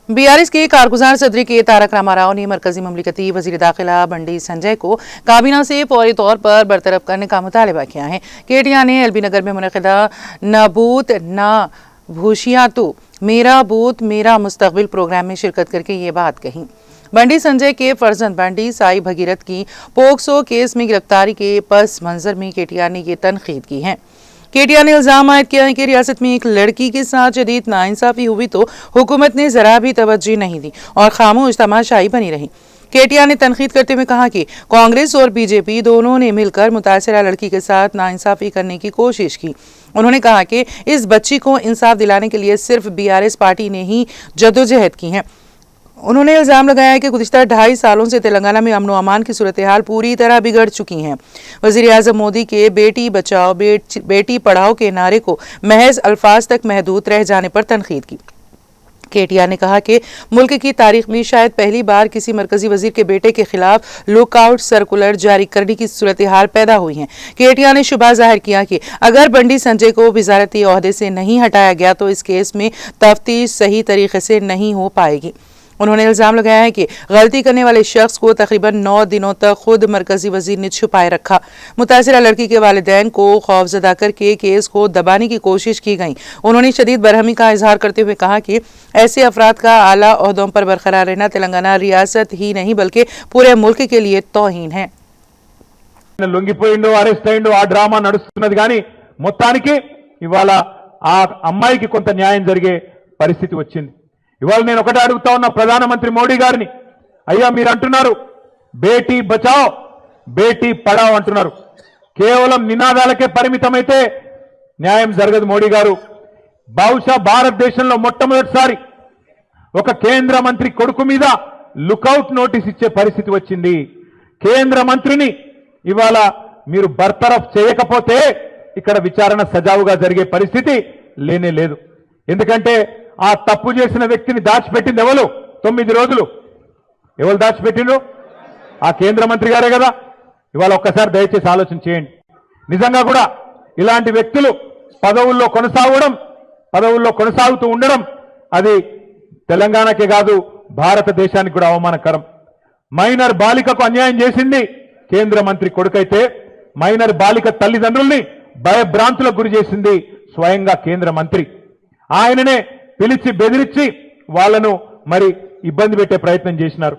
BRS के कारगुजार सदरी के तारक रामाराव ने मरकजी ममलिकती वजीर दाखिला बंडी संजय को काबीना से फौरी तौर पर बरतरफ करने का मुतालबा किया है। केटीआर ने एलबी नगर में मुनक़िदा न बूथ न भूशिया तो मेरा बूथ मेरा मुस्तकबिल प्रोग्राम में शिरकत करके ये बात कही। बंडी संजय के फर्जंद बंडी साई भगीरथ की पोक्सो केस में गिरफ्तारी के पस मंजर में केटीआर ने ये तनकीद की है। केटीआर ने इल्जाम आयद किया है कि रियासत में एक लड़की के साथ शदीद नाइंसाफी हुई तो हुकूमत ने जरा भी तवज्जो नहीं दी और खामोश तमाशाई बनी रही। केटीआर ने तनकीद करते हुए कहा कि कांग्रेस और बीजेपी दोनों ने मिलकर मुतासिरा लड़की के साथ नाइंसाफी करने की कोशिश की। उन्होंने कहा कि इस बच्ची को इंसाफ दिलाने के लिए सिर्फ बीआरएस पार्टी ने ही जदोजहद की है। उन्होंने इल्जाम लगाया कि गुज़िश्ता 2.5 सालों से तेलंगाना में अमन अमान की सूरत हाल पूरी तरह बिगड़ चुकी है। वज़ीर आज़म मोदी के बेटी बचाओ बेटी पढ़ाओ के नारे को महज अल्फाज तक महदूद रह जाने पर तनकीद की। केटीआर ने कहा कि मुल्क की तारीख में शायद पहली बार किसी मरकजी वजीर के बेटे के खिलाफ लुकआउट सर्कुलर जारी करने की सूरत हाल पैदा हुई है। केटीआर ने शुबा जाहिर किया कि अगर बंडी संजय को वजारती ओहदे से नहीं हटाया गया तो इस केस में तफ्तीश सही तरीके से नहीं हो पाएगी। उन्होंने इल्जाम लगाया है कि गलती करने वाले शख्स को तकरीबन 9 दिनों तक खुद मरकजी वजीर ने छुपाए रखा। मुतासिरा लड़की के वालिदैन को खौफजदा करके केस को दबाने की कोशिश की गई। उन्होंने शदीद बरहमी का इजहार करते हुए कहा कि ऐसे अफराद का आला ओहदों पर बरकरार रहना तेलंगाना रियासत ही नहीं बल्कि पूरे मुल्क के लिए तौहीन है। లొంగిపోయిండు అరెస్ట్ అయ్యిండు ఆ డ్రామా నడుస్తున్నది కానీ మొత్తానికి ఇవాళ ఆ అమ్మాయికి కొంత న్యాయం జరిగే పరిస్థితి వచ్చింది। ఇవాళ నేను ఒకటే అడుగుతా ఉన్నా ప్రధానమంత్రి మోడీ గారిని, అయ్యా మీరు అంటున్నారు బేటీ బచాओ బేటీ పడాओ అంటున్నారు, కేవలం నినాదాలకే పరిమితమైతే న్యాయం జరగదు మోడీ గారు। బహుశా భారతదేశంలో మొట్టమొదటిసారి ఒక కేంద్ర మంత్రి కొడుకు మీద లుకౌట్ నోటీస్ ఇచ్చే పరిస్థితి వచ్చింది। కేంద్ర మంత్రిని ఇవాళ మీరు బర్తరఫ్ చేయకపోతే ఇక్కడ విచారణ సజావుగా జరిగే పరిస్థితి లేనే లేదు। ఎందుకంటే ఆ తప్పు చేసిన వ్యక్తిని దాచిపెట్టింది ఎవరు? 9 రోజులు ఎవరు దాచిపెట్టిండ్రు? ఆ కేంద్ర మంత్రి గారే కదా। ఇవాళ ఒక్కసారి దయచేసి ఆలోచన చేయండి। నిజంగా కూడా ఇలాంటి వ్యక్తులు పదవుల్లో కొనసాగుతూ ఉండడం అది తెలంగాణకే కాదు భారతదేశానికి కూడా అవమానకరం। మైనర్ బాలికకు అన్యాయం చేసింది కేంద్ర మంత్రి కొడుకైతే మైనర్ బాలిక తల్లిదండ్రుల్ని భయభ్రాంతులకు గురి చేసింది స్వయంగా కేంద్ర మంత్రి। ఆయననే పిలిచి బెదిరించి వాళ్ళను మరి ఇబ్బంది పెట్టే ప్రయత్నం చేసినారు।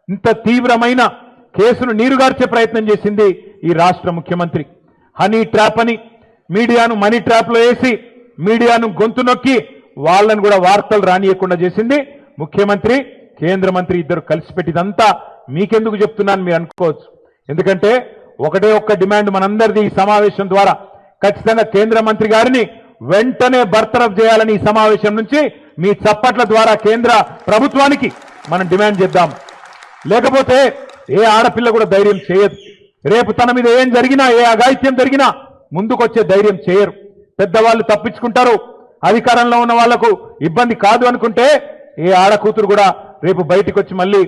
ఇంత తీవ్రమైన కేసును నీరుగార్చే ప్రయత్నం చేసింది ఈ రాష్ట్ర ముఖ్యమంత్రి। హనీ ట్రాప్ అని మీడియాను మనీ ట్రాప్ లో వేసి మీడియాను గొంతు నొక్కి వాళ్ళను కూడా వార్తలు రానియకుండా చేసింది ముఖ్యమంత్రి కేంద్ర మంత్రి ఇద్దరు కలిసి పెట్టిదంతా మీకెందుకు చెప్తున్నాను మీరు అనుకోవచ్చు। ఎందుకంటే ఒకటే ఒక్క డిమాండ్ మనందరిది ఈ సమావేశం ద్వారా ఖచ్చితంగా కేంద్ర మంత్రి గారిని వెంటనే బర్తరఫ్ చేయాలని ఈ సమావేశం నుంచి మీ చప్పట్ల ద్వారా కేంద్ర ప్రభుత్వానికి మనం డిమాండ్ చేద్దాం। లేకపోతే ఏ ఆడపిల్ల కూడా ధైర్యం చేయదు। రేపు తన మీద ఏం జరిగినా ఏ అఘాయిత్యం జరిగినా ముందుకొచ్చే ధైర్యం చేయరు। పెద్దవాళ్ళు తప్పించుకుంటారు, అధికారంలో ఉన్న వాళ్లకు ఇబ్బంది కాదు అనుకుంటే ఏ ఆడకూతురు కూడా రేపు బయటికి వచ్చి మళ్ళీ